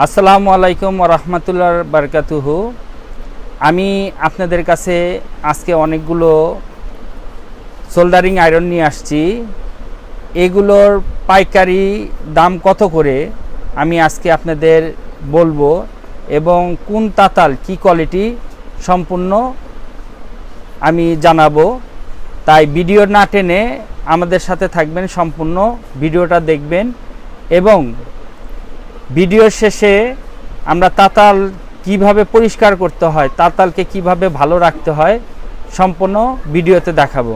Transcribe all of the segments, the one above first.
আসসালামু আলাইকুম ওয়া রাহমাতুল্লাহি ওয়া বারাকাতুহু। আমি আপনাদের কাছে আজকে অনেকগুলো সোল্ডারিং আয়রন নিয়ে আসছি। এগুলোর পাইকারি দাম কত করে আমি আজকে আপনাদের বলবো, এবং কোন তাতাল কি কোয়ালিটি সম্পূর্ণ আমি জানাবো। তাই ভিডিও না টেনে আমাদের সাথে থাকবেন, সম্পূর্ণ ভিডিওটা দেখবেন এবং ভিডিওর শেষে আমরা তাতাল কিভাবে পরিষ্কার করতে হয়, তাতালকে কিভাবে ভালো রাখতে হয় সম্পূর্ণ ভিডিওতে দেখাবো।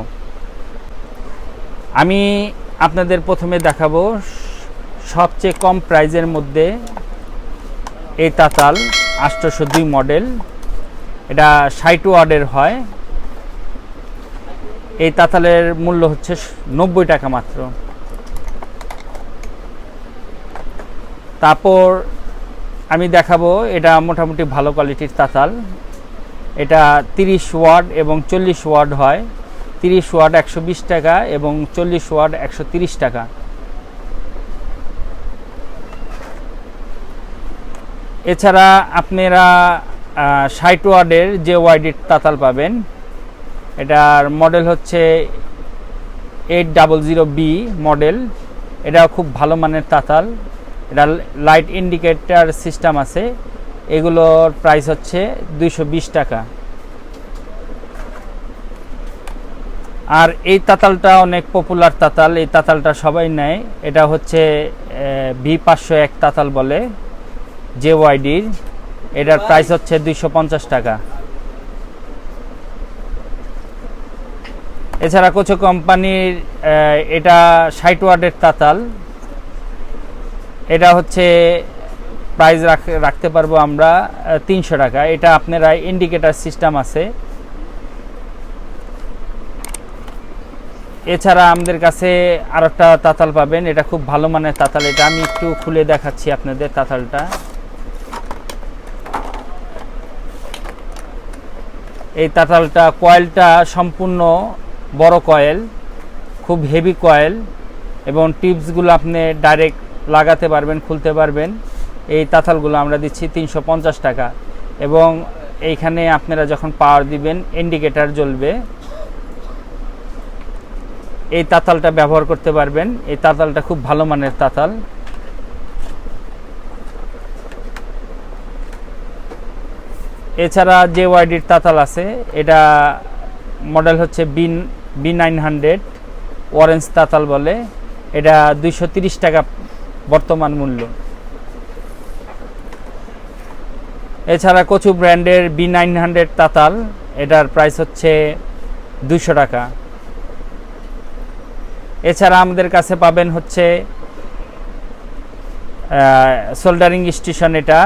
আমি আপনাদের প্রথমে দেখাবো সবচেয়ে কম প্রাইজের মধ্যে এই তাতাল 802 মডেল, এটা 60 ওয়াটের হয়। এই তাতালের মূল্য হচ্ছে 90 টাকা মাত্র। তারপর আমি দেখাবো এটা মোটামুটি ভালো কোয়ালিটির তাতাল। এটা 30 ওয়াট এবং 40 ওয়াট হয়। 30 ওয়াট 120 টাকা এবং 40 ওয়াট 130 টাকা। এছাড়া আপনারা 60 ওয়াটের যে ওয়াইডের তাতাল পাবেন, এটার মডেল হচ্ছে 800B মডেল। এটা খুব ভালো মানের তাতাল। এটা লাইট ইন্ডিকেটর সিস্টেম আছে। এগুলোর প্রাইস হচ্ছে 220 টাকা। আর এই তাতালটা অনেক পপুলার তাতাল, এই তাতালটা সবাই নেয়। এটা হচ্ছে V501 তাতাল বলে, যে ওয়াইডির। এটার প্রাইস হচ্ছে 250 টাকা। এছাড়া কোচো কোম্পানির এটা 60 ওয়াটের তাতাল। এটা হচ্ছে প্রাইস রাখতে পারবো আমরা 300 টাকা। এটা আপনারা ইন্ডিকেটর সিস্টেম আছে। এছাড়া আমাদের কাছে আরেকটা তাতাল পাবেন, এটা খুব ভালো মানের তাতাল। এটা আমি একটু খুলে দেখাচ্ছি আপনাদের তাতালটা। এই তাতালটা কয়েলটা সম্পূর্ণ বড় কয়েল, খুব হেভি কয়েল, এবং টিপসগুলো আপনি ডাইরেক্ট লাগাতে পারবেন, খুলতে পারবেন। এই তাতালগুলো আমরা দিচ্ছি 350 টাকা। এবং এইখানে আপনারা যখন পাওয়ার দিবেন ইন্ডিকেটর জ্বলবে। এই তাতালটা ব্যবহার করতে পারবেন। এই তাতালটা খুব ভালো মানের তাতাল। এছাড়া যে ওয়াইডির তাতাল আছে, এটা মডেল হচ্ছে B900 অরেঞ্জ তাতাল বলে। এটা 230 টাকা বর্তমান মূল্য। এছাড়া কচু ব্র্যান্ডের B900 তাতাল, এটার প্রাইস হচ্ছে 200 টাকা। এছাড়া আমাদের কাছে পাবেন হচ্ছে সোল্ডারিং স্টেশন, এটা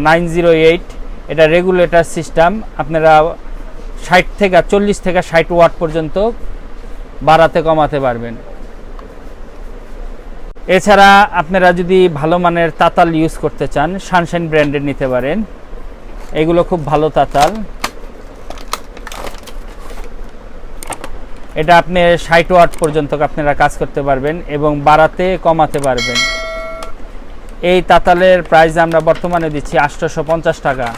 908। এটা রেগুলেটর সিস্টেম। আপনারা 40 থেকে 60 ওয়াট পর্যন্ত বাড়াতে কমাতে পারবেন। এছাড়া আপনারা যদি ভালো মানের তাতাল ইউজ করতে চান, সানশাইন ব্র্যান্ডের নিতে পারেন। এগুলো খুব ভালো তাতাল। এটা আপনি 60 ওয়াট পর্যন্ত আপনারা কাজ করতে পারবেন এবং বাড়াতে কমাতে পারবেন। এই তাতালের প্রাইস আমরা বর্তমানে দিচ্ছি 850 টাকা।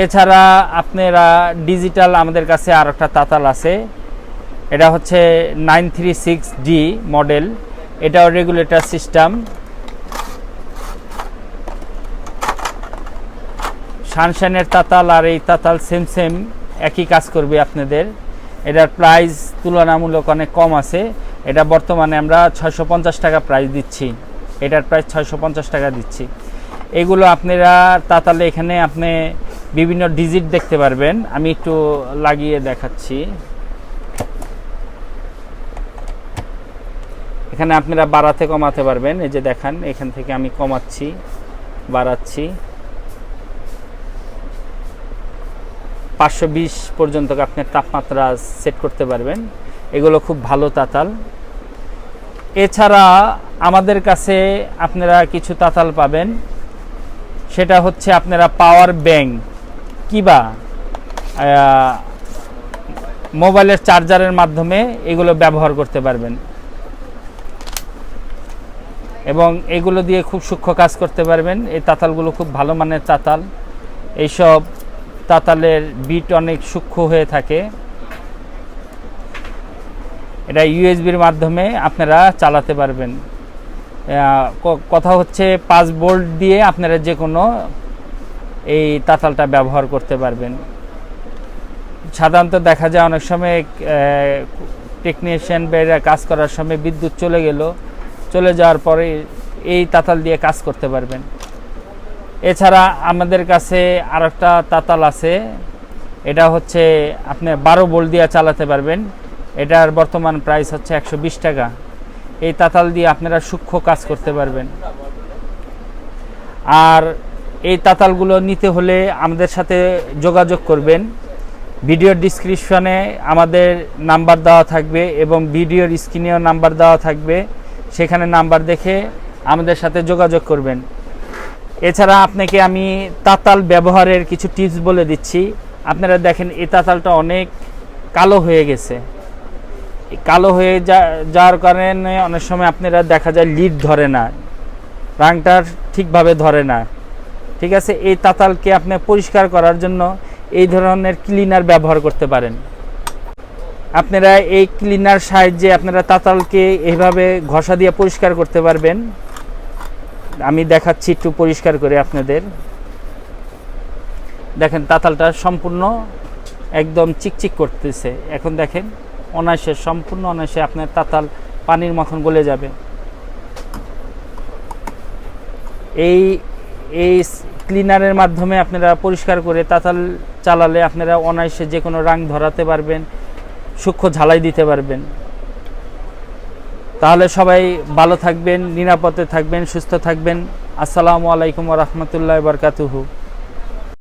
এছাড়া আপনারা ডিজিটাল আমাদের কাছে আর একটা তাতাল আছে, এটা হচ্ছে 936D মডেল। এটাও রেগুলেটর সিস্টেম। সানশাইনের তাতাল আর এই তাতাল সেম একই কাজ করবে আপনাদের। এটার প্রাইস তুলনামূলক অনেক কম আছে। এটা বর্তমানে আমরা 650 টাকা প্রাইস দিচ্ছি। এটার প্রাইস 650 টাকা দিচ্ছি। এগুলো আপনারা তাতালে এখানে আপনি বিভিন্ন ডিজিট দেখতে পারবেন। আমি একটু লাগিয়ে দেখাচ্ছি। এখানে আপনারা বাড়াতে কমাতে পারবেন। এই যে দেখেন, এখান থেকে আমি কমাচ্ছি, বাড়াচ্ছি। 520 পর্যন্ত আপনার তাপমাত্রা সেট করতে পারবেন। এগুলো খুব ভালো তাতাল। এছাড়া আমাদের কাছে আপনারা কিছু তাতাল পাবেন, সেটা হচ্ছে আপনারা পাওয়ার ব্যাংক কিংবা মোবাইলের চার্জারের মাধ্যমে এগুলো ব্যবহার করতে পারবেন। এবং এগুলো দিয়ে খুব সূক্ষ্ম কাজ করতে পারবেন। এই তাতালগুলো খুব ভালো মানের তাতাল। এইসব তাতালের বিট অনেক সূক্ষ্ম হয়ে থাকে। এটা ইউএসবির মাধ্যমে আপনারা চালাতে পারবেন। কথা হচ্ছে 5 ভোল্ট দিয়ে আপনারা যে কোনো এই তাতালটা ব্যবহার করতে পারবেন। সাধারণত দেখা যায় অনেক সময় টেকনিশিয়ান বেরা কাজ করার সময় বিদ্যুৎ চলে যাওয়ার পরে এই তাতাল দিয়ে কাজ করতে পারবেন। এছাড়া আমাদের কাছে আরেকটা তাতাল আছে, এটা হচ্ছে আপনি 12 ভোল্ট দিয়ে চালাতে পারবেন। এটার বর্তমান প্রাইস হচ্ছে 120 টাকা। এই তাতাল দিয়ে আপনারা সূক্ষ্ম কাজ করতে পারবেন। আর এই তাতালগুলো নিতে হলে আমাদের সাথে যোগাযোগ করবেন। ভিডিওর ডিসক্রিপশনে আমাদের নাম্বার দেওয়া থাকবে এবং ভিডিওর স্ক্রিনেও নাম্বার দেওয়া থাকবে, সেখানে নাম্বার দেখে আমাদের সাথে যোগাযোগ করবেন। এছাড়া আপনাকে আমি তাতাল ব্যবহারের কিছু টিপস বলে দিচ্ছি। আপনারা দেখেন এই তাতালটা অনেক কালো হয়ে গেছে। কালো হয়ে যাওয়ার কারণে অনেক সময় আপনারা দেখা যায় লিড ধরে না, রাংটা ঠিকভাবে ধরে না। ঠিক আছে, এই তাতালকে আপনি পরিষ্কার করার জন্য এই ধরনের ক্লিনার ব্যবহার করতে পারেন। আপনারা এই ক্লিনার সাহায্যে আপনারা তাতালকে এইভাবে ঘষা দিয়ে পরিষ্কার করতে পারবেন। আমি দেখাচ্ছি একটু পরিষ্কার করে আপনাদের। দেখেন তাতালটা সম্পূর্ণ একদম চিকচিক করতেছে। এখন দেখেন সম্পূর্ণ অনায়াসে আপনার তাতাল পানির মতন গলে যাবে। এই ক্লিনারের মাধ্যমে আপনারা পরিষ্কার করে তাতাল চালালে আপনারা অনায়াসে যে কোনো রাং ধরাতে পারবেন, সূক্ষ্ম ঝালাই দিতে পারবেন। তাহলে সবাই ভালো থাকবেন, নিরাপদে থাকবেন, সুস্থ থাকবেন। আসসালামু আলাইকুম ওয়া রাহমাতুল্লাহি ওয়া বারাকাতুহু।